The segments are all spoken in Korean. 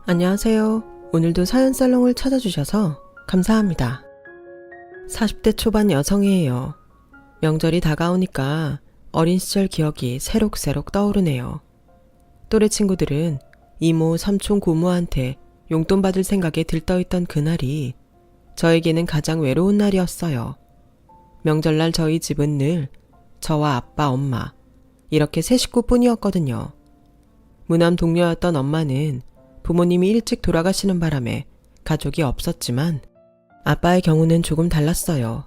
안녕하세요. 오늘도 사연살롱을 찾아주셔서 감사합니다. 40대 초반 여성이에요. 명절이 다가오니까 어린 시절 기억이 새록새록 떠오르네요. 또래 친구들은 이모, 삼촌, 고모한테 용돈 받을 생각에 들떠있던 그날이 저에게는 가장 외로운 날이었어요. 명절날 저희 집은 늘 저와 아빠, 엄마 이렇게 세 식구뿐이었거든요. 무남 동료였던 엄마는 부모님이 일찍 돌아가시는 바람에 가족이 없었지만 아빠의 경우는 조금 달랐어요.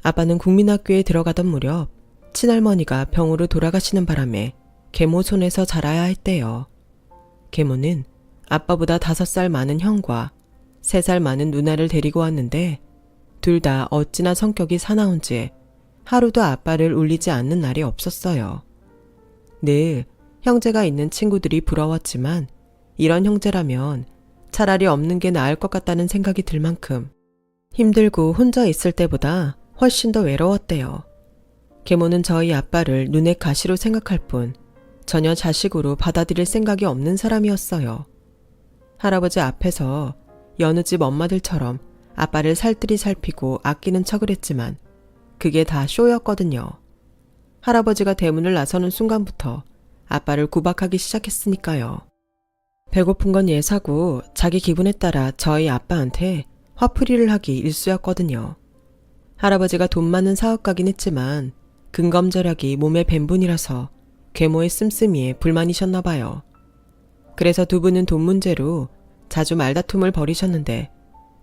아빠는 국민학교에 들어가던 무렵 친할머니가 병으로 돌아가시는 바람에 계모 손에서 자라야 했대요. 계모는 아빠보다 5살 많은 형과 3살 많은 누나를 데리고 왔는데 둘 다 어찌나 성격이 사나운지 하루도 아빠를 울리지 않는 날이 없었어요. 늘 형제가 있는 친구들이 부러웠지만 이런 형제라면 차라리 없는 게 나을 것 같다는 생각이 들 만큼 힘들고 혼자 있을 때보다 훨씬 더 외로웠대요. 계모는 저희 아빠를 눈의 가시로 생각할 뿐 전혀 자식으로 받아들일 생각이 없는 사람이었어요. 할아버지 앞에서 여느 집 엄마들처럼 아빠를 살뜰히 살피고 아끼는 척을 했지만 그게 다 쇼였거든요. 할아버지가 대문을 나서는 순간부터 아빠를 구박하기 시작했으니까요. 배고픈 건 예사고 자기 기분에 따라 저희 아빠한테 화풀이를 하기 일쑤였거든요. 할아버지가 돈 많은 사업가긴 했지만 근검절약이 몸에 밴 분이라서 계모의 씀씀이에 불만이셨나 봐요. 그래서 두 분은 돈 문제로 자주 말다툼을 벌이셨는데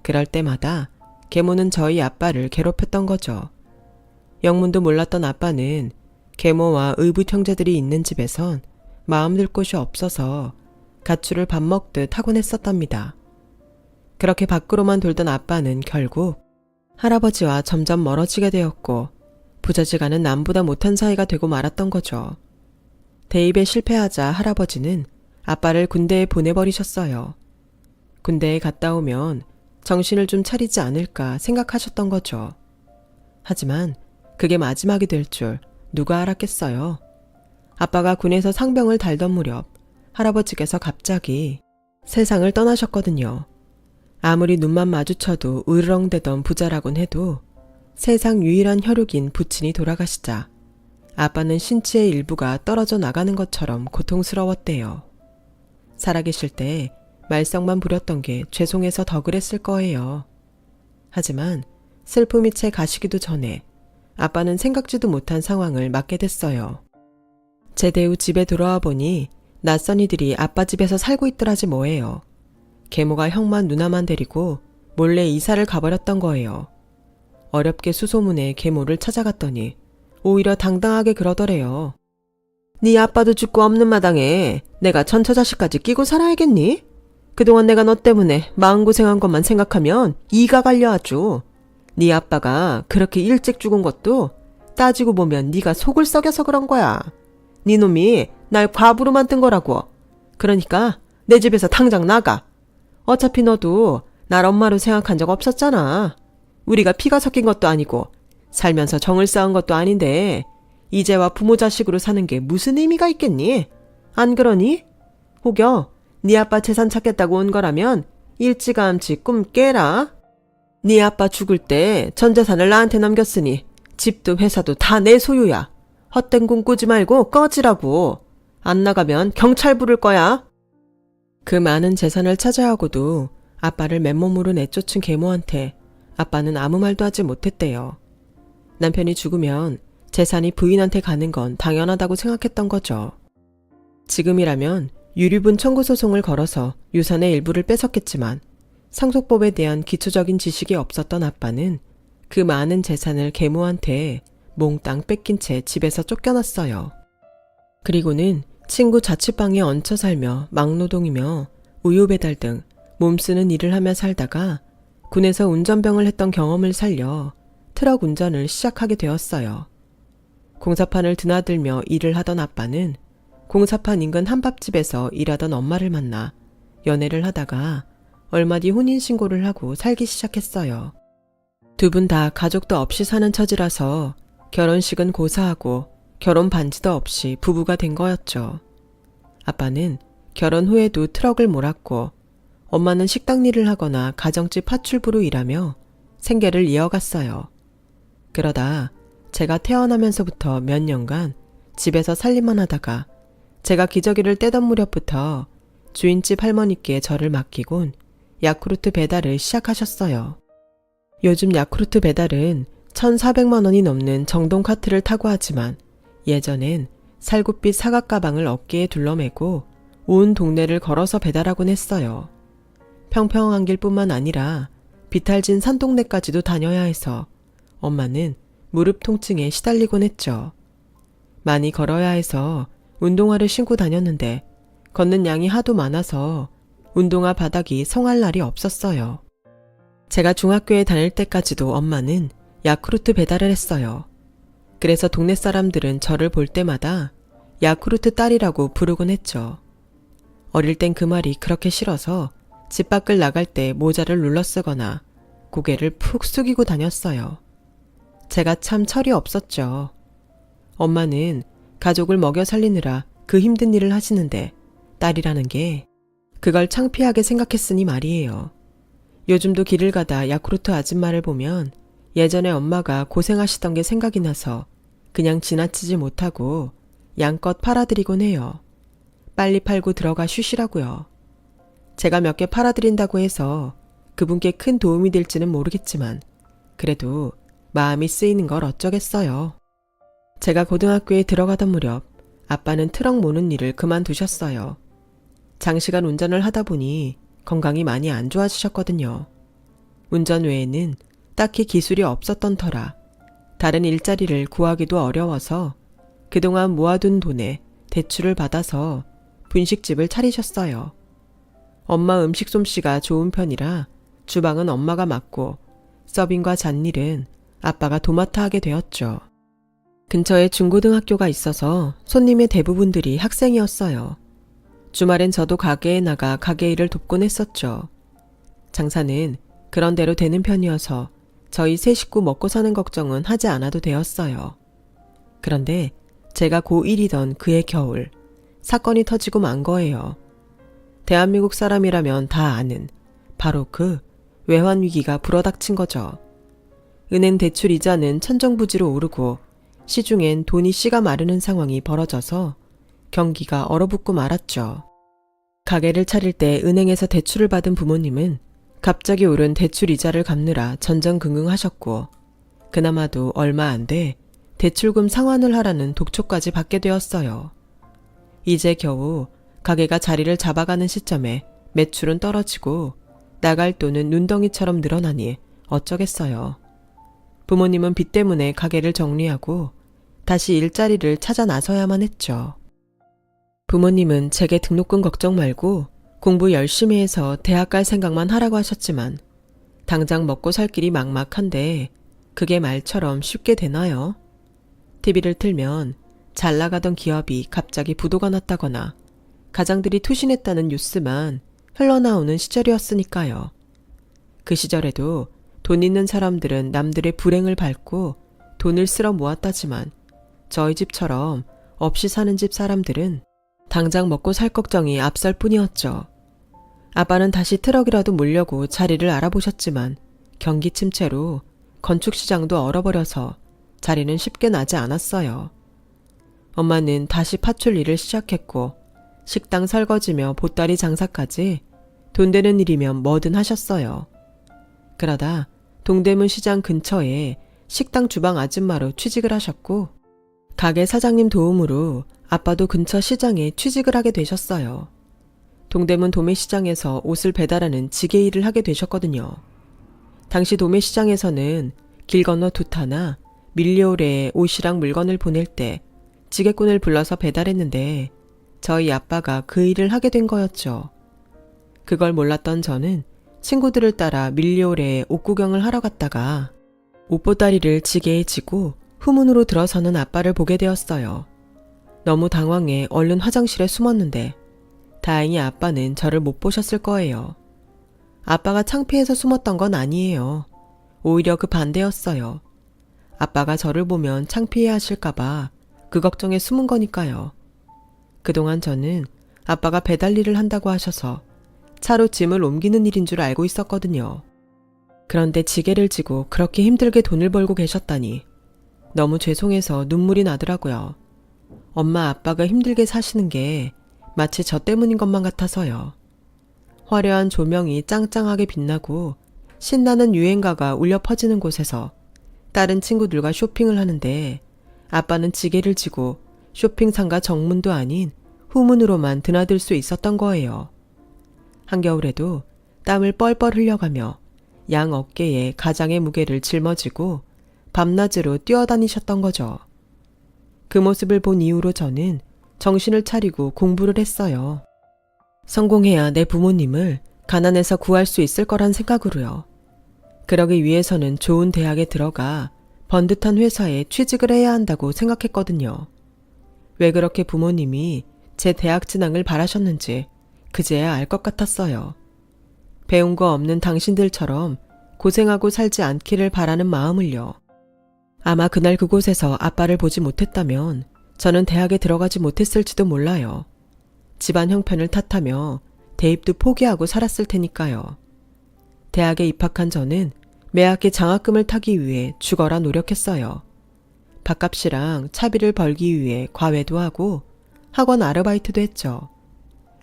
그럴 때마다 계모는 저희 아빠를 괴롭혔던 거죠. 영문도 몰랐던 아빠는 계모와 의붓 형제들이 있는 집에선 마음 둘 곳이 없어서 가출을 밥 먹듯 하곤 했었답니다. 그렇게 밖으로만 돌던 아빠는 결국 할아버지와 점점 멀어지게 되었고 부자지간은 남보다 못한 사이가 되고 말았던 거죠. 대입에 실패하자 할아버지는 아빠를 군대에 보내버리셨어요. 군대에 갔다 오면 정신을 좀 차리지 않을까 생각하셨던 거죠. 하지만 그게 마지막이 될 줄 누가 알았겠어요. 아빠가 군에서 상병을 달던 무렵 할아버지께서 갑자기 세상을 떠나셨거든요. 아무리 눈만 마주쳐도 으르렁대던 부자라곤 해도 세상 유일한 혈육인 부친이 돌아가시자 아빠는 신체의 일부가 떨어져 나가는 것처럼 고통스러웠대요. 살아계실 때 말썽만 부렸던 게 죄송해서 더 그랬을 거예요. 하지만 슬픔이 채 가시기도 전에 아빠는 생각지도 못한 상황을 맞게 됐어요. 제대 후 집에 돌아와 보니 낯선 이들이 아빠 집에서 살고 있더라지 뭐예요. 계모가 형만 누나만 데리고 몰래 이사를 가버렸던 거예요. 어렵게 수소문에 계모를 찾아갔더니 오히려 당당하게 그러더래요. 네 아빠도 죽고 없는 마당에 내가 전처자식까지 끼고 살아야겠니? 그동안 내가 너 때문에 마음고생한 것만 생각하면 이가 갈려 아주. 네 아빠가 그렇게 일찍 죽은 것도 따지고 보면 네가 속을 썩여서 그런 거야. 네 놈이 날 과부로 만든 거라고. 그러니까 내 집에서 당장 나가. 어차피 너도 날 엄마로 생각한 적 없었잖아. 우리가 피가 섞인 것도 아니고 살면서 정을 쌓은 것도 아닌데 이제와 부모 자식으로 사는 게 무슨 의미가 있겠니? 안 그러니? 혹여 네 아빠 재산 찾겠다고 온 거라면 일찌감치 꿈 깨라. 네 아빠 죽을 때 전 재산을 나한테 넘겼으니 집도 회사도 다 내 소유야. 헛된 꿈 꾸지 말고 꺼지라고. 안 나가면 경찰 부를 거야. 그 많은 재산을 차지하고도 아빠를 맨몸으로 내쫓은 계모한테 아빠는 아무 말도 하지 못했대요. 남편이 죽으면 재산이 부인한테 가는 건 당연하다고 생각했던 거죠. 지금이라면 유류분 청구 소송을 걸어서 유산의 일부를 뺏었겠지만 상속법에 대한 기초적인 지식이 없었던 아빠는 그 많은 재산을 계모한테 몽땅 뺏긴 채 집에서 쫓겨났어요. 그리고는 친구 자취방에 얹혀 살며 막노동이며 우유 배달 등 몸쓰는 일을 하며 살다가 군에서 운전병을 했던 경험을 살려 트럭 운전을 시작하게 되었어요. 공사판을 드나들며 일을 하던 아빠는 공사판 인근 한밥집에서 일하던 엄마를 만나 연애를 하다가 얼마 뒤 혼인신고를 하고 살기 시작했어요. 두 분 다 가족도 없이 사는 처지라서 결혼식은 고사하고 결혼 반지도 없이 부부가 된 거였죠. 아빠는 결혼 후에도 트럭을 몰았고 엄마는 식당 일을 하거나 가정집 파출부로 일하며 생계를 이어갔어요. 그러다 제가 태어나면서부터 몇 년간 집에서 살림만 하다가 제가 기저귀를 떼던 무렵부터 주인집 할머니께 저를 맡기곤 야쿠르트 배달을 시작하셨어요. 요즘 야쿠르트 배달은 1,400만 원이 넘는 정동 카트를 타고 하지만 예전엔 살구빛 사각 가방을 어깨에 둘러매고 온 동네를 걸어서 배달하곤 했어요. 평평한 길뿐만 아니라 비탈진 산동네까지도 다녀야 해서 엄마는 무릎 통증에 시달리곤 했죠. 많이 걸어야 해서 운동화를 신고 다녔는데 걷는 양이 하도 많아서 운동화 바닥이 성할 날이 없었어요. 제가 중학교에 다닐 때까지도 엄마는 야쿠르트 배달을 했어요. 그래서 동네 사람들은 저를 볼 때마다 야쿠르트 딸이라고 부르곤 했죠. 어릴 땐 그 말이 그렇게 싫어서 집 밖을 나갈 때 모자를 눌러 쓰거나 고개를 푹 숙이고 다녔어요. 제가 참 철이 없었죠. 엄마는 가족을 먹여 살리느라 그 힘든 일을 하시는데 딸이라는 게 그걸 창피하게 생각했으니 말이에요. 요즘도 길을 가다 야쿠르트 아줌마를 보면 예전에 엄마가 고생하시던 게 생각이 나서 그냥 지나치지 못하고 양껏 팔아드리곤 해요. 빨리 팔고 들어가 쉬시라고요. 제가 몇 개 팔아드린다고 해서 그분께 큰 도움이 될지는 모르겠지만 그래도 마음이 쓰이는 걸 어쩌겠어요. 제가 고등학교에 들어가던 무렵 아빠는 트럭 모는 일을 그만두셨어요. 장시간 운전을 하다 보니 건강이 많이 안 좋아지셨거든요. 운전 외에는 딱히 기술이 없었던 터라 다른 일자리를 구하기도 어려워서 그동안 모아둔 돈에 대출을 받아서 분식집을 차리셨어요. 엄마 음식 솜씨가 좋은 편이라 주방은 엄마가 맡고 서빙과 잡일은 아빠가 도맡아 하게 되었죠. 근처에 중고등학교가 있어서 손님의 대부분들이 학생이었어요. 주말엔 저도 가게에 나가 가게 일을 돕곤 했었죠. 장사는 그런 대로 되는 편이어서 저희 세 식구 먹고 사는 걱정은 하지 않아도 되었어요. 그런데 제가 고1이던 그해 겨울 사건이 터지고 만 거예요. 대한민국 사람이라면 다 아는 바로 그 외환 위기가 불어닥친 거죠. 은행 대출 이자는 천정부지로 오르고 시중엔 돈이 씨가 마르는 상황이 벌어져서 경기가 얼어붙고 말았죠. 가게를 차릴 때 은행에서 대출을 받은 부모님은 갑자기 오른 대출 이자를 갚느라 전전긍긍하셨고 그나마도 얼마 안 돼 대출금 상환을 하라는 독촉까지 받게 되었어요. 이제 겨우 가게가 자리를 잡아가는 시점에 매출은 떨어지고 나갈 돈은 눈덩이처럼 늘어나니 어쩌겠어요. 부모님은 빚 때문에 가게를 정리하고 다시 일자리를 찾아 나서야만 했죠. 부모님은 제게 등록금 걱정 말고 공부 열심히 해서 대학 갈 생각만 하라고 하셨지만 당장 먹고 살 길이 막막한데 그게 말처럼 쉽게 되나요? TV를 틀면 잘 나가던 기업이 갑자기 부도가 났다거나 가장들이 투신했다는 뉴스만 흘러나오는 시절이었으니까요. 그 시절에도 돈 있는 사람들은 남들의 불행을 밟고 돈을 쓸어 모았다지만 저희 집처럼 없이 사는 집 사람들은 당장 먹고 살 걱정이 앞설 뿐이었죠. 아빠는 다시 트럭이라도 몰려고 자리를 알아보셨지만 경기 침체로 건축시장도 얼어버려서 자리는 쉽게 나지 않았어요. 엄마는 다시 파출 일을 시작했고 식당 설거지며 보따리 장사까지 돈 되는 일이면 뭐든 하셨어요. 그러다 동대문 시장 근처에 식당 주방 아줌마로 취직을 하셨고 가게 사장님 도움으로 아빠도 근처 시장에 취직을 하게 되셨어요. 동대문 도매시장에서 옷을 배달하는 지게 일을 하게 되셨거든요. 당시 도매시장에서는 길 건너 두타나 밀리오레에 옷이랑 물건을 보낼 때 지게꾼을 불러서 배달했는데 저희 아빠가 그 일을 하게 된 거였죠. 그걸 몰랐던 저는 친구들을 따라 밀리오레에 옷 구경을 하러 갔다가 옷보따리를 지게에 지고 후문으로 들어서는 아빠를 보게 되었어요. 너무 당황해 얼른 화장실에 숨었는데 다행히 아빠는 저를 못 보셨을 거예요. 아빠가 창피해서 숨었던 건 아니에요. 오히려 그 반대였어요. 아빠가 저를 보면 창피해 하실까봐 그 걱정에 숨은 거니까요. 그동안 저는 아빠가 배달 일을 한다고 하셔서 차로 짐을 옮기는 일인 줄 알고 있었거든요. 그런데 지게를 지고 그렇게 힘들게 돈을 벌고 계셨다니 너무 죄송해서 눈물이 나더라고요. 엄마 아빠가 힘들게 사시는 게 마치 저 때문인 것만 같아서요. 화려한 조명이 짱짱하게 빛나고 신나는 유행가가 울려 퍼지는 곳에서 다른 친구들과 쇼핑을 하는데 아빠는 지게를 지고 쇼핑 상가 정문도 아닌 후문으로만 드나들 수 있었던 거예요. 한겨울에도 땀을 뻘뻘 흘려가며 양 어깨에 가장의 무게를 짊어지고 밤낮으로 뛰어다니셨던 거죠. 그 모습을 본 이후로 저는 정신을 차리고 공부를 했어요. 성공해야 내 부모님을 가난에서 구할 수 있을 거란 생각으로요. 그러기 위해서는 좋은 대학에 들어가 번듯한 회사에 취직을 해야 한다고 생각했거든요. 왜 그렇게 부모님이 제 대학 진학을 바라셨는지 그제야 알 것 같았어요. 배운 거 없는 당신들처럼 고생하고 살지 않기를 바라는 마음을요. 아마 그날 그곳에서 아빠를 보지 못했다면 저는 대학에 들어가지 못했을지도 몰라요. 집안 형편을 탓하며 대입도 포기하고 살았을 테니까요. 대학에 입학한 저는 매학기 장학금을 타기 위해 죽어라 노력했어요. 밥값이랑 차비를 벌기 위해 과외도 하고 학원 아르바이트도 했죠.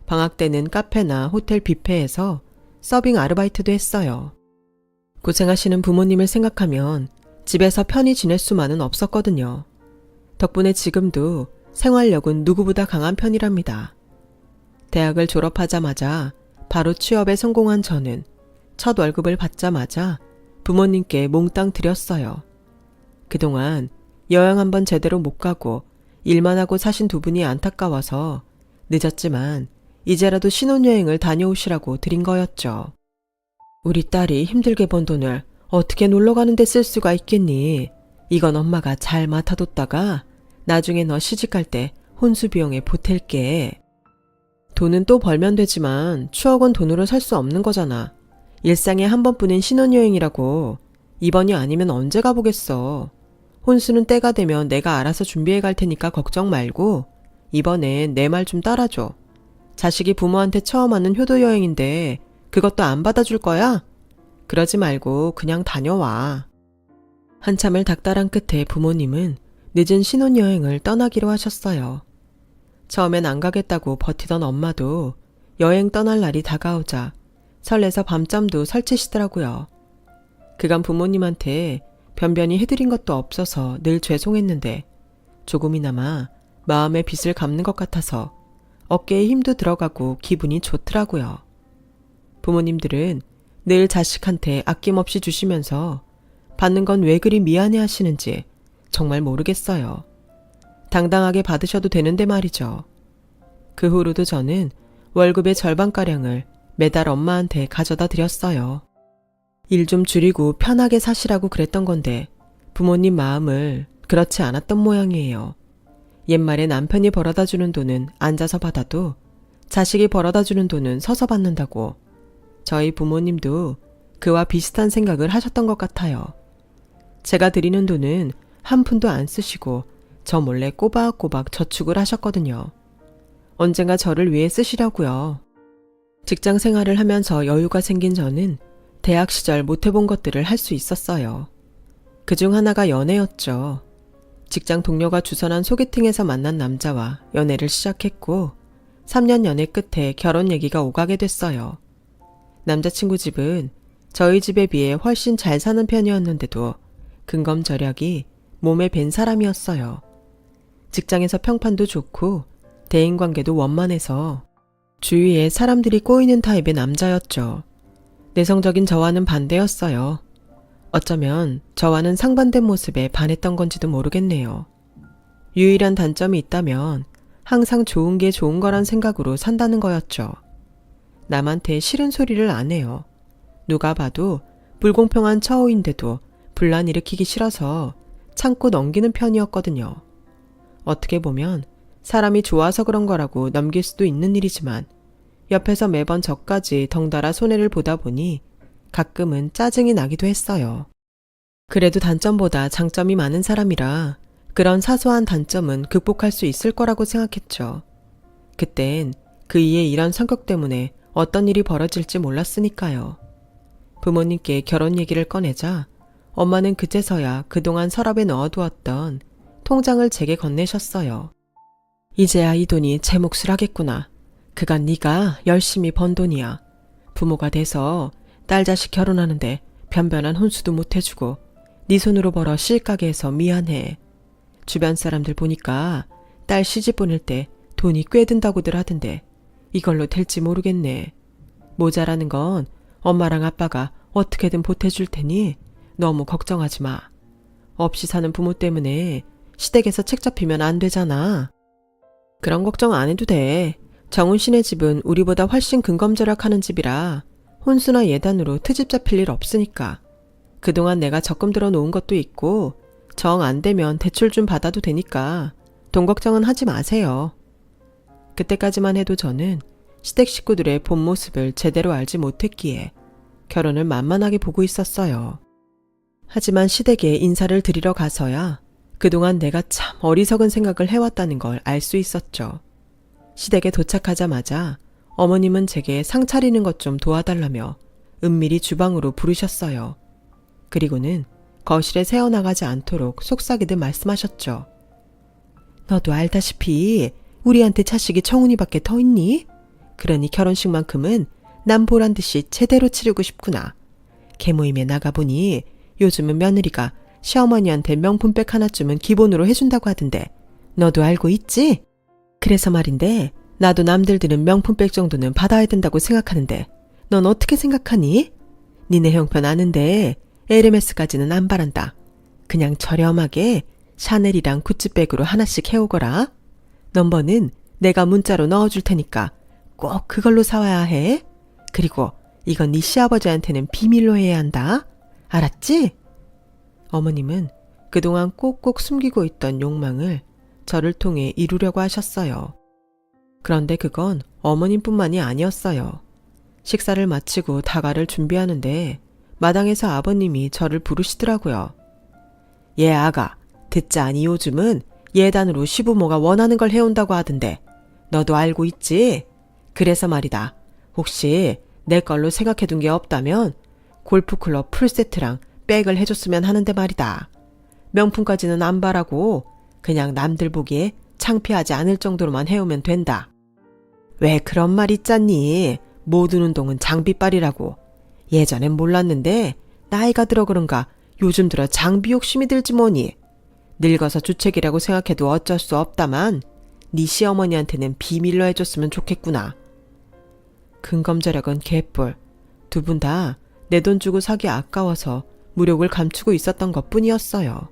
방학 때는 카페나 호텔 뷔페에서 서빙 아르바이트도 했어요. 고생하시는 부모님을 생각하면 집에서 편히 지낼 수만은 없었거든요. 덕분에 지금도 생활력은 누구보다 강한 편이랍니다. 대학을 졸업하자마자 바로 취업에 성공한 저는 첫 월급을 받자마자 부모님께 몽땅 드렸어요. 그동안 여행 한번 제대로 못 가고 일만 하고 사신 두 분이 안타까워서 늦었지만 이제라도 신혼여행을 다녀오시라고 드린 거였죠. 우리 딸이 힘들게 번 돈을 어떻게 놀러 가는데 쓸 수가 있겠니? 이건 엄마가 잘 맡아뒀다가 나중에 너 시집갈 때 혼수 비용에 보탤게. 돈은 또 벌면 되지만 추억은 돈으로 살 수 없는 거잖아. 일상에 한 번뿐인 신혼여행이라고. 이번이 아니면 언제 가보겠어. 혼수는 때가 되면 내가 알아서 준비해 갈 테니까 걱정 말고 이번엔 내 말 좀 따라줘. 자식이 부모한테 처음 하는 효도여행인데 그것도 안 받아줄 거야? 그러지 말고 그냥 다녀와. 한참을 닥달한 끝에 부모님은 늦은 신혼여행을 떠나기로 하셨어요. 처음엔 안 가겠다고 버티던 엄마도 여행 떠날 날이 다가오자 설레서 밤잠도 설치시더라고요. 그간 부모님한테 변변히 해드린 것도 없어서 늘 죄송했는데 조금이나마 마음의 빚을 갚는 것 같아서 어깨에 힘도 들어가고 기분이 좋더라고요. 부모님들은 늘 자식한테 아낌없이 주시면서 받는 건 왜 그리 미안해 하시는지 정말 모르겠어요. 당당하게 받으셔도 되는데 말이죠. 그 후로도 저는 월급의 절반가량을 매달 엄마한테 가져다 드렸어요. 일 좀 줄이고 편하게 사시라고 그랬던 건데 부모님 마음을 그렇지 않았던 모양이에요. 옛말에 남편이 벌어다 주는 돈은 앉아서 받아도 자식이 벌어다 주는 돈은 서서 받는다고 저희 부모님도 그와 비슷한 생각을 하셨던 것 같아요. 제가 드리는 돈은 한 푼도 안 쓰시고 저 몰래 꼬박꼬박 저축을 하셨거든요. 언젠가 저를 위해 쓰시려고요. 직장 생활을 하면서 여유가 생긴 저는 대학 시절 못 해본 것들을 할 수 있었어요. 그중 하나가 연애였죠. 직장 동료가 주선한 소개팅에서 만난 남자와 연애를 시작했고 3년 연애 끝에 결혼 얘기가 오가게 됐어요. 남자친구 집은 저희 집에 비해 훨씬 잘 사는 편이었는데도 근검절약이 몸에 밴 사람이었어요. 직장에서 평판도 좋고 대인관계도 원만해서 주위에 사람들이 꼬이는 타입의 남자였죠. 내성적인 저와는 반대였어요. 어쩌면 저와는 상반된 모습에 반했던 건지도 모르겠네요. 유일한 단점이 있다면 항상 좋은 게 좋은 거란 생각으로 산다는 거였죠. 남한테 싫은 소리를 안 해요. 누가 봐도 불공평한 처우인데도 분란 일으키기 싫어서 참고 넘기는 편이었거든요. 어떻게 보면 사람이 좋아서 그런 거라고 넘길 수도 있는 일이지만 옆에서 매번 저까지 덩달아 손해를 보다 보니 가끔은 짜증이 나기도 했어요. 그래도 단점보다 장점이 많은 사람이라 그런 사소한 단점은 극복할 수 있을 거라고 생각했죠. 그땐 그이의 이런 성격 때문에 어떤 일이 벌어질지 몰랐으니까요. 부모님께 결혼 얘기를 꺼내자 엄마는 그제서야 그동안 서랍에 넣어두었던 통장을 제게 건네셨어요. 이제야 이 돈이 제 몫을 하겠구나. 그간 네가 열심히 번 돈이야. 부모가 돼서 딸 자식 결혼하는데 변변한 혼수도 못 해주고 네 손으로 벌어 시집가게 해서 미안해. 주변 사람들 보니까 딸 시집 보낼 때 돈이 꽤 든다고들 하던데 이걸로 될지 모르겠네. 모자라는 건 엄마랑 아빠가 어떻게든 보태줄 테니 너무 걱정하지 마. 없이 사는 부모 때문에 시댁에서 책 잡히면 안 되잖아. 그런 걱정 안 해도 돼. 정훈 씨네 집은 우리보다 훨씬 근검절약하는 집이라 혼수나 예단으로 트집 잡힐 일 없으니까. 그동안 내가 적금 들어 놓은 것도 있고 정 안 되면 대출 좀 받아도 되니까 돈 걱정은 하지 마세요. 그때까지만 해도 저는 시댁 식구들의 본 모습을 제대로 알지 못했기에 결혼을 만만하게 보고 있었어요. 하지만 시댁에 인사를 드리러 가서야 그동안 내가 참 어리석은 생각을 해왔다는 걸 알 수 있었죠. 시댁에 도착하자마자 어머님은 제게 상 차리는 것 좀 도와달라며 은밀히 주방으로 부르셨어요. 그리고는 거실에 새어나가지 않도록 속삭이듯 말씀하셨죠. 너도 알다시피 우리한테 자식이 청훈이밖에 더 있니? 그러니 결혼식만큼은 남 보란 듯이 제대로 치르고 싶구나. 개모임에 나가보니 요즘은 며느리가 시어머니한테 명품백 하나쯤은 기본으로 해준다고 하던데 너도 알고 있지? 그래서 말인데 나도 남들 드는 명품백 정도는 받아야 된다고 생각하는데 넌 어떻게 생각하니? 니네 형편 아는데 에르메스까지는 안 바란다. 그냥 저렴하게 샤넬이랑 구찌백으로 하나씩 해오거라. 넘버는 내가 문자로 넣어줄 테니까 꼭 그걸로 사와야 해. 그리고 이건 네 시아버지한테는 비밀로 해야 한다. 알았지? 어머님은 그동안 꼭꼭 숨기고 있던 욕망을 저를 통해 이루려고 하셨어요. 그런데 그건 어머님뿐만이 아니었어요. 식사를 마치고 다가를 준비하는데 마당에서 아버님이 저를 부르시더라고요. 얘 아가, 듣자니 요즘은 예단으로 시부모가 원하는 걸 해온다고 하던데 너도 알고 있지? 그래서 말이다. 혹시 내 걸로 생각해둔 게 없다면 골프클럽 풀세트랑 백을 해줬으면 하는데 말이다. 명품까지는 안 바라고 그냥 남들 보기에 창피하지 않을 정도로만 해오면 된다. 왜 그런 말 있잖니? 모든 운동은 장비빨이라고. 예전엔 몰랐는데 나이가 들어 그런가 요즘 들어 장비 욕심이 들지 뭐니. 늙어서 주책이라고 생각해도 어쩔 수 없다만 네 시어머니한테는 비밀로 해줬으면 좋겠구나. 근검절약은 개뿔. 두 분 다 내 돈 주고 사기 아까워서 무력을 감추고 있었던 것뿐이었어요.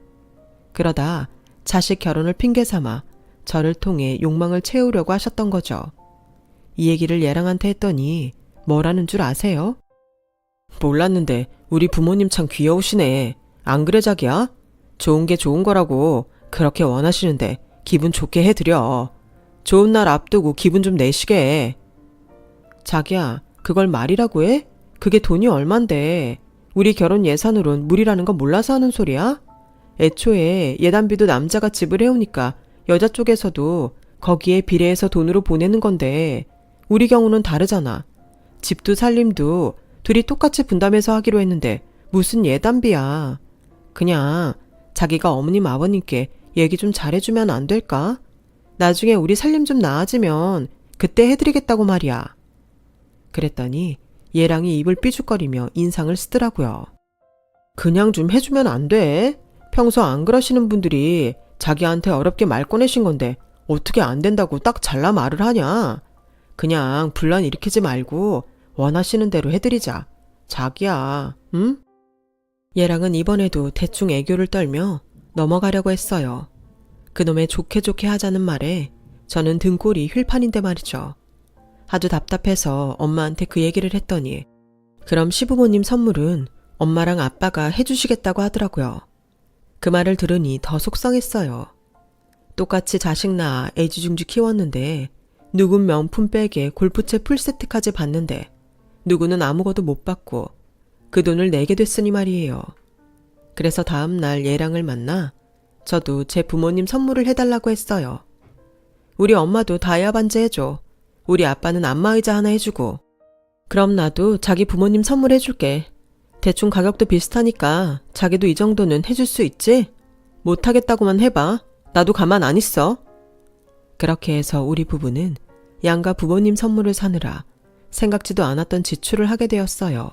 그러다 자식 결혼을 핑계삼아 저를 통해 욕망을 채우려고 하셨던 거죠. 이 얘기를 얘랑한테 했더니 뭐라는 줄 아세요? 몰랐는데 우리 부모님 참 귀여우시네. 안 그래 자기야? 좋은 게 좋은 거라고 그렇게 원하시는데 기분 좋게 해드려. 좋은 날 앞두고 기분 좀 내시게. 자기야, 그걸 말이라고 해? 그게 돈이 얼만데. 우리 결혼 예산으론 무리라는 거 몰라서 하는 소리야? 애초에 예단비도 남자가 지불해오니까 여자 쪽에서도 거기에 비례해서 돈으로 보내는 건데 우리 경우는 다르잖아. 집도 살림도 둘이 똑같이 분담해서 하기로 했는데 무슨 예단비야. 그냥 자기가 어머님 아버님께 얘기 좀 잘해주면 안 될까? 나중에 우리 살림 좀 나아지면 그때 해드리겠다고 말이야. 그랬더니 얘랑이 입을 삐죽거리며 인상을 쓰더라고요. 그냥 좀 해주면 안 돼? 평소 안 그러시는 분들이 자기한테 어렵게 말 꺼내신 건데 어떻게 안 된다고 딱 잘라 말을 하냐? 그냥 분란 일으키지 말고 원하시는 대로 해드리자. 자기야, 응? 얘랑은 이번에도 대충 애교를 떨며 넘어가려고 했어요. 그놈의 좋게 좋게 하자는 말에 저는 등골이 휠판인데 말이죠. 아주 답답해서 엄마한테 그 얘기를 했더니 그럼 시부모님 선물은 엄마랑 아빠가 해주시겠다고 하더라고요. 그 말을 들으니 더 속상했어요. 똑같이 자식 낳아 애지중지 키웠는데 누군 명품백에 골프채 풀세트까지 받는데 누구는 아무것도 못 받고 그 돈을 내게 됐으니 말이에요. 그래서 다음 날 얘랑을 만나 저도 제 부모님 선물을 해달라고 했어요. 우리 엄마도 다이아 반지 해줘. 우리 아빠는 안마의자 하나 해주고 그럼 나도 자기 부모님 선물해줄게. 대충 가격도 비슷하니까 자기도 이 정도는 해줄 수 있지? 못하겠다고만 해봐. 나도 가만 안 있어. 그렇게 해서 우리 부부는 양가 부모님 선물을 사느라 생각지도 않았던 지출을 하게 되었어요.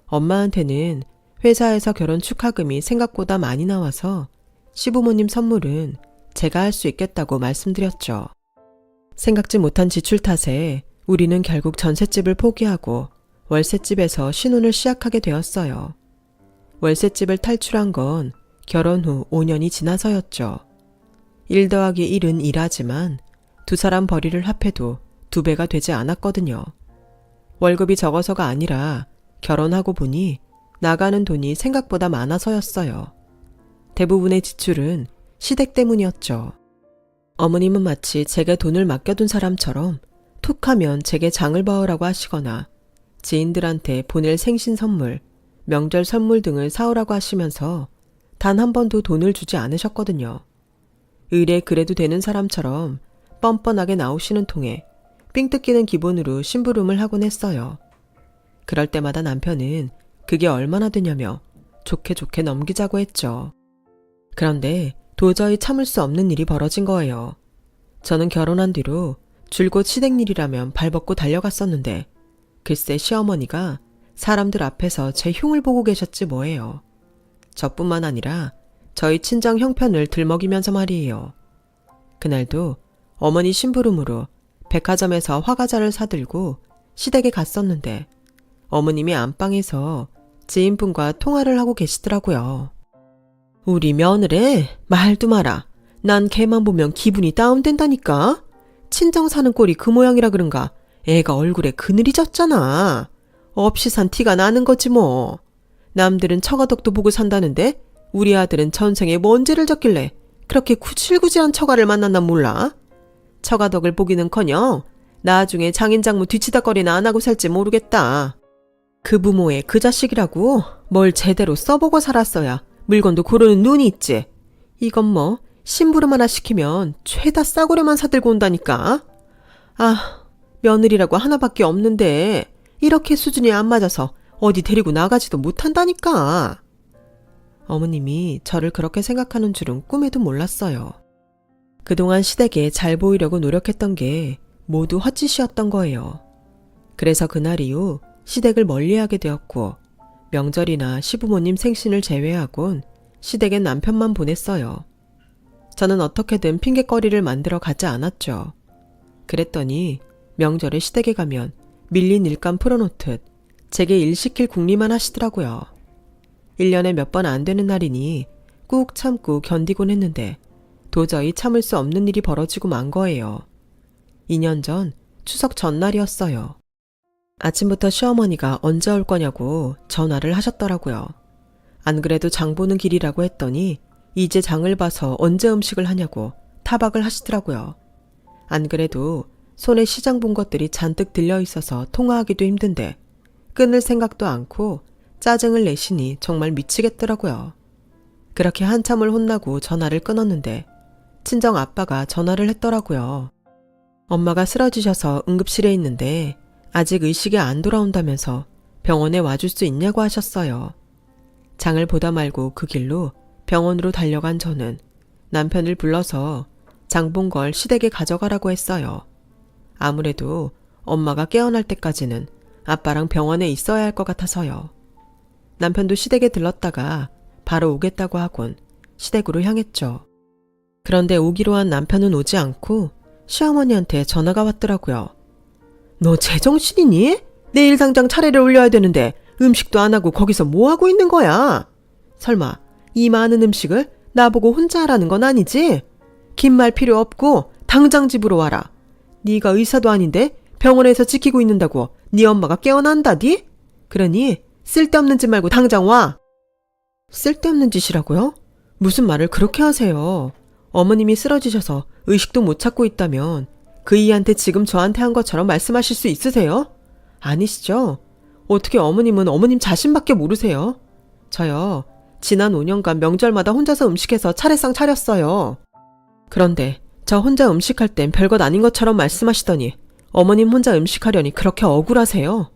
엄마한테는 회사에서 결혼 축하금이 생각보다 많이 나와서 시부모님 선물은 제가 할 수 있겠다고 말씀드렸죠. 생각지 못한 지출 탓에 우리는 결국 전셋집을 포기하고 월세집에서 신혼을 시작하게 되었어요. 월세집을 탈출한 건 결혼 후 5년이 지나서였죠. 1 더하기 1은 1하지만 두 사람 벌이를 합해도 2배가 되지 않았거든요. 월급이 적어서가 아니라 결혼하고 보니 나가는 돈이 생각보다 많아서였어요. 대부분의 지출은 시댁 때문이었죠. 어머님은 마치 제게 돈을 맡겨둔 사람처럼 툭 하면 제게 장을 봐오라고 하시거나 지인들한테 보낼 생신 선물, 명절 선물 등을 사오라고 하시면서 단 한 번도 돈을 주지 않으셨거든요. 의례 그래도 되는 사람처럼 뻔뻔하게 나오시는 통에 삥 뜯기는 기본으로 심부름을 하곤 했어요. 그럴 때마다 남편은 그게 얼마나 되냐며 좋게 좋게 넘기자고 했죠. 그런데 도저히 참을 수 없는 일이 벌어진 거예요. 저는 결혼한 뒤로 줄곧 시댁 일이라면 발벗고 달려갔었는데 글쎄 시어머니가 사람들 앞에서 제 흉을 보고 계셨지 뭐예요. 저뿐만 아니라 저희 친정 형편을 들먹이면서 말이에요. 그날도 어머니 심부름으로 백화점에서 화과자를 사들고 시댁에 갔었는데 어머님이 안방에서 지인분과 통화를 하고 계시더라고요. 우리 며느리 말도 마라. 난 걔만 보면 기분이 다운된다니까. 친정 사는 꼴이 그 모양이라 그런가 애가 얼굴에 그늘이 졌잖아. 없이 산 티가 나는 거지 뭐. 남들은 처가덕도 보고 산다는데 우리 아들은 전생에 뭔 죄를 졌길래 그렇게 구질구질한 처가를 만났나 몰라. 처가덕을 보기는커녕 나중에 장인장모 뒤치다거리나 안 하고 살지 모르겠다. 그 부모의 그 자식이라고 뭘 제대로 써보고 살았어야 물건도 고르는 눈이 있지. 이건 뭐 심부름 하나 시키면 죄다 싸구려만 사들고 온다니까. 아, 며느리라고 하나밖에 없는데 이렇게 수준이 안 맞아서 어디 데리고 나가지도 못한다니까. 어머님이 저를 그렇게 생각하는 줄은 꿈에도 몰랐어요. 그동안 시댁에 잘 보이려고 노력했던 게 모두 헛짓이었던 거예요. 그래서 그날 이후 시댁을 멀리하게 되었고 명절이나 시부모님 생신을 제외하곤 시댁엔 남편만 보냈어요. 저는 어떻게든 핑곗거리를 만들어 가지 않았죠. 그랬더니 명절에 시댁에 가면 밀린 일감 풀어놓듯 제게 일 시킬 궁리만 하시더라고요. 1년에 몇 번 안 되는 날이니 꾹 참고 견디곤 했는데 도저히 참을 수 없는 일이 벌어지고 만 거예요. 2년 전 추석 전날이었어요. 아침부터 시어머니가 언제 올 거냐고 전화를 하셨더라고요. 안 그래도 장 보는 길이라고 했더니 이제 장을 봐서 언제 음식을 하냐고 타박을 하시더라고요. 안 그래도 손에 시장 본 것들이 잔뜩 들려 있어서 통화하기도 힘든데 끊을 생각도 않고 짜증을 내시니 정말 미치겠더라고요. 그렇게 한참을 혼나고 전화를 끊었는데 친정 아빠가 전화를 했더라고요. 엄마가 쓰러지셔서 응급실에 있는데 아직 의식이 안 돌아온다면서 병원에 와줄 수 있냐고 하셨어요. 장을 보다 말고 그 길로 병원으로 달려간 저는 남편을 불러서 장 본 걸 시댁에 가져가라고 했어요. 아무래도 엄마가 깨어날 때까지는 아빠랑 병원에 있어야 할 것 같아서요. 남편도 시댁에 들렀다가 바로 오겠다고 하곤 시댁으로 향했죠. 그런데 오기로 한 남편은 오지 않고 시어머니한테 전화가 왔더라고요. 너 제정신이니? 내일 당장 차례를 올려야 되는데 음식도 안 하고 거기서 뭐 하고 있는 거야? 설마 이 많은 음식을 나보고 혼자 하라는 건 아니지? 긴 말 필요 없고 당장 집으로 와라. 네가 의사도 아닌데 병원에서 지키고 있는다고 네 엄마가 깨어난다디? 그러니 쓸데없는 짓 말고 당장 와. 쓸데없는 짓이라고요? 무슨 말을 그렇게 하세요? 어머님이 쓰러지셔서 의식도 못 찾고 있다면 그 이한테 지금 저한테 한 것처럼 말씀하실 수 있으세요? 아니시죠? 어떻게 어머님은 어머님 자신밖에 모르세요? 저요, 지난 5년간 명절마다 혼자서 음식해서 차례상 차렸어요. 그런데 저 혼자 음식할 땐 별것 아닌 것처럼 말씀하시더니 어머님 혼자 음식하려니 그렇게 억울하세요?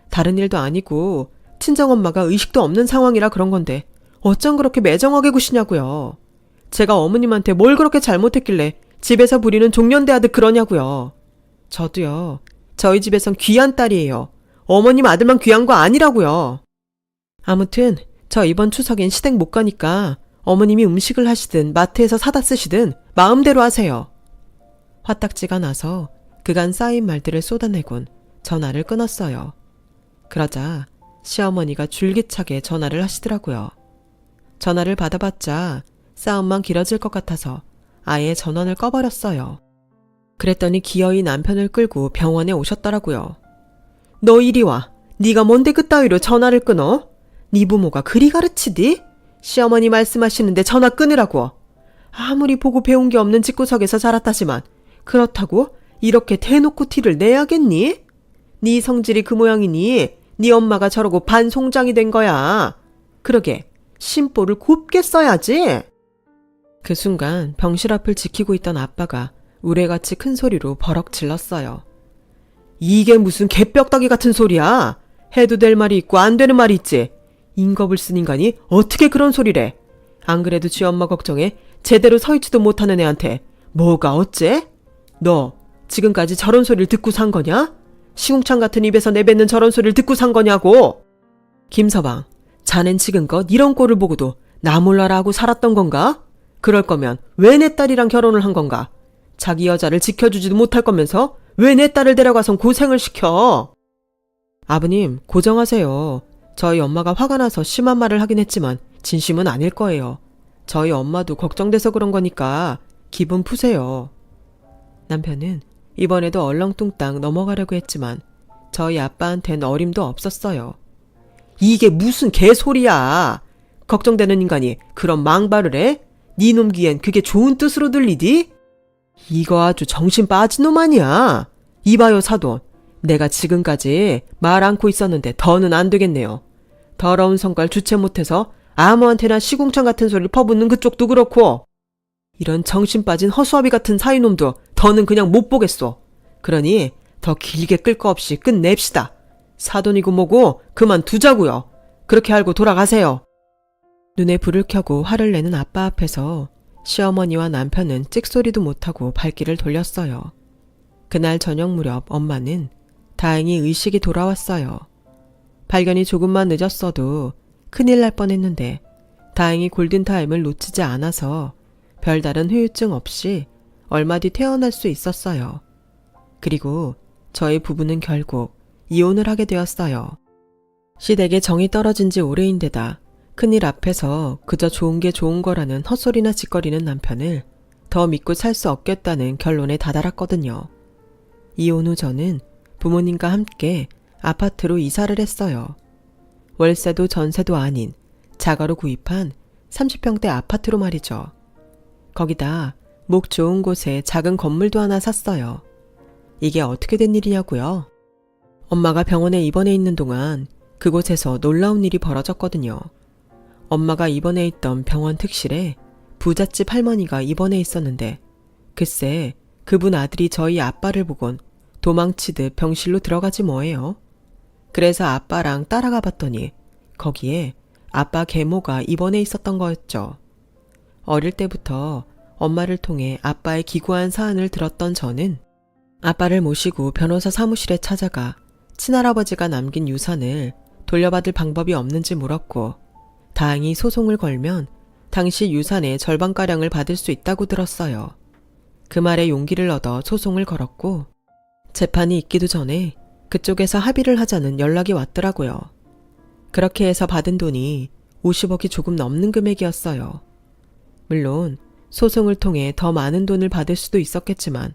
다른 일도 아니고 친정엄마가 의식도 없는 상황이라 그런 건데 어쩜 그렇게 매정하게 구시냐고요. 제가 어머님한테 뭘 그렇게 잘못했길래 집에서 부리는 종년대하듯 그러냐고요. 저도요. 저희 집에선 귀한 딸이에요. 어머님 아들만 귀한 거 아니라고요. 아무튼 저 이번 추석엔 시댁 못 가니까 어머님이 음식을 하시든 마트에서 사다 쓰시든 마음대로 하세요. 화딱지가 나서 그간 쌓인 말들을 쏟아내곤 전화를 끊었어요. 그러자 시어머니가 줄기차게 전화를 하시더라고요. 전화를 받아봤자 싸움만 길어질 것 같아서 아예 전원을 꺼버렸어요. 그랬더니 기어이 남편을 끌고 병원에 오셨더라고요. 너 이리 와. 네가 뭔데 그따위로 전화를 끊어? 네 부모가 그리 가르치디? 시어머니 말씀하시는데 전화 끊으라고. 아무리 보고 배운 게 없는 집구석에서 자랐다지만 그렇다고 이렇게 대놓고 티를 내야겠니? 네 성질이 그 모양이니 네 엄마가 저러고 반송장이 된 거야. 그러게 심보를 곱게 써야지. 그 순간 병실 앞을 지키고 있던 아빠가 우레같이 큰 소리로 버럭 질렀어요. 이게 무슨 개뼈다귀 같은 소리야. 해도 될 말이 있고 안 되는 말이 있지. 인겁을 쓴 인간이 어떻게 그런 소리래. 안 그래도 지 엄마 걱정에 제대로 서있지도 못하는 애한테 뭐가 어째? 너 지금까지 저런 소리를 듣고 산 거냐? 시궁창 같은 입에서 내뱉는 저런 소리를 듣고 산 거냐고. 김서방, 자넨 지금껏 이런 꼴을 보고도 나 몰라라 하고 살았던 건가? 그럴 거면 왜 내 딸이랑 결혼을 한 건가? 자기 여자를 지켜주지도 못할 거면서 왜 내 딸을 데려가선 고생을 시켜? 아버님, 고정하세요. 저희 엄마가 화가 나서 심한 말을 하긴 했지만 진심은 아닐 거예요. 저희 엄마도 걱정돼서 그런 거니까 기분 푸세요. 남편은 이번에도 얼렁뚱땅 넘어가려고 했지만 저희 아빠한텐 어림도 없었어요. 이게 무슨 개소리야. 걱정되는 인간이 그런 망발을 해? 네 놈 귀엔 그게 좋은 뜻으로 들리디? 이거 아주 정신 빠진 놈 아니야. 이봐요 사돈. 내가 지금까지 말 않고 있었는데 더는 안 되겠네요. 더러운 성깔 주체 못해서 아무한테나 시궁창 같은 소리를 퍼붓는 그쪽도 그렇고 이런 정신 빠진 허수아비 같은 사이놈도 더는 그냥 못 보겠소. 그러니 더 길게 끌 거 없이 끝냅시다. 사돈이고 뭐고 그만 두자고요. 그렇게 알고 돌아가세요. 눈에 불을 켜고 화를 내는 아빠 앞에서 시어머니와 남편은 찍소리도 못하고 발길을 돌렸어요. 그날 저녁 무렵 엄마는 다행히 의식이 돌아왔어요. 발견이 조금만 늦었어도 큰일 날 뻔했는데 다행히 골든타임을 놓치지 않아서 별다른 후유증 없이 얼마 뒤 퇴원할 수 있었어요. 그리고 저희 부부는 결국 이혼을 하게 되었어요. 시댁에 정이 떨어진 지 오래인데다 큰일 앞에서 그저 좋은 게 좋은 거라는 헛소리나 짓거리는 남편을 더 믿고 살 수 없겠다는 결론에 다다랐거든요. 이혼 후 저는 부모님과 함께 아파트로 이사를 했어요. 월세도 전세도 아닌 자가로 구입한 30평대 아파트로 말이죠. 거기다 목 좋은 곳에 작은 건물도 하나 샀어요. 이게 어떻게 된 일이냐고요? 엄마가 병원에 입원해 있는 동안 그곳에서 놀라운 일이 벌어졌거든요. 엄마가 입원해 있던 병원 특실에 부잣집 할머니가 입원해 있었는데 글쎄 그분 아들이 저희 아빠를 보곤 도망치듯 병실로 들어가지 뭐예요. 그래서 아빠랑 따라가 봤더니 거기에 아빠 계모가 입원해 있었던 거였죠. 어릴 때부터 엄마를 통해 아빠의 기구한 사안을 들었던 저는 아빠를 모시고 변호사 사무실에 찾아가 친할아버지가 남긴 유산을 돌려받을 방법이 없는지 물었고 다행히 소송을 걸면 당시 유산의 절반가량을 받을 수 있다고 들었어요. 그 말에 용기를 얻어 소송을 걸었고 재판이 있기도 전에 그쪽에서 합의를 하자는 연락이 왔더라고요. 그렇게 해서 받은 돈이 50억이 조금 넘는 금액이었어요. 물론 소송을 통해 더 많은 돈을 받을 수도 있었겠지만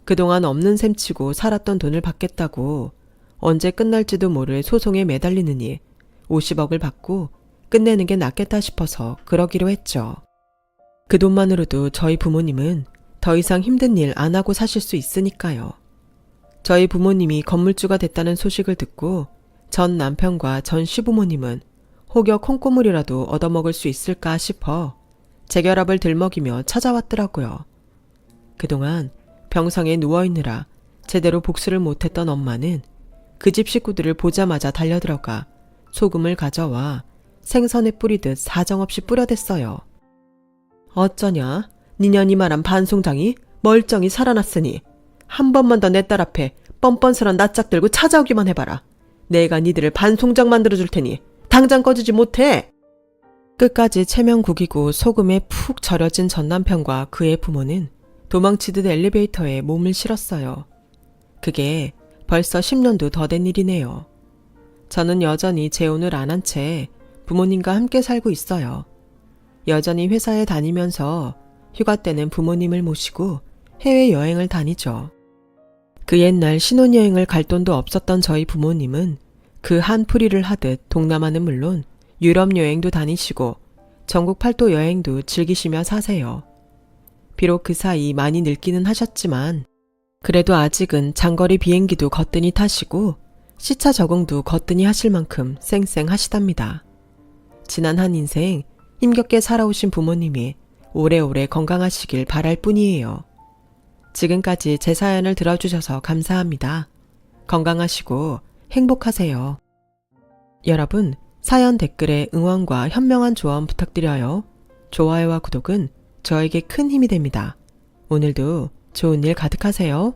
그동안 없는 셈치고 살았던 돈을 받겠다고 언제 끝날지도 모를 소송에 매달리느니 50억을 받고 끝내는 게 낫겠다 싶어서 그러기로 했죠. 그 돈만으로도 저희 부모님은 더 이상 힘든 일 안 하고 사실 수 있으니까요. 저희 부모님이 건물주가 됐다는 소식을 듣고 전 남편과 전 시부모님은 혹여 콩고물이라도 얻어먹을 수 있을까 싶어 재결합을 들먹이며 찾아왔더라고요. 그동안 병상에 누워있느라 제대로 복수를 못했던 엄마는 그 집 식구들을 보자마자 달려들어가 소금을 가져와 생선에 뿌리듯 사정없이 뿌려댔어요. 어쩌냐? 니년이 말한 반송장이 멀쩡히 살아났으니 한 번만 더 내 딸 앞에 뻔뻔스런 낯짝 들고 찾아오기만 해봐라. 내가 니들을 반송장 만들어줄 테니 당장 꺼지지 못해. 끝까지 체면 구기고 소금에 푹 절여진 전남편과 그의 부모는 도망치듯 엘리베이터에 몸을 실었어요. 그게 벌써 10년도 더 된 일이네요. 저는 여전히 재혼을 안 한 채 부모님과 함께 살고 있어요. 여전히 회사에 다니면서 휴가 때는 부모님을 모시고 해외여행을 다니죠. 그 옛날 신혼여행을 갈 돈도 없었던 저희 부모님은 그 한풀이를 하듯 동남아는 물론 유럽 여행도 다니시고 전국 팔도 여행도 즐기시며 사세요. 비록 그 사이 많이 늙기는 하셨지만 그래도 아직은 장거리 비행기도 거뜬히 타시고 시차 적응도 거뜬히 하실 만큼 쌩쌩하시답니다. 지난 한 인생 힘겹게 살아오신 부모님이 오래오래 건강하시길 바랄 뿐이에요. 지금까지 제 사연을 들어주셔서 감사합니다. 건강하시고 행복하세요. 여러분, 사연 댓글에 응원과 현명한 조언 부탁드려요. 좋아요와 구독은 저에게 큰 힘이 됩니다. 오늘도 좋은 일 가득하세요.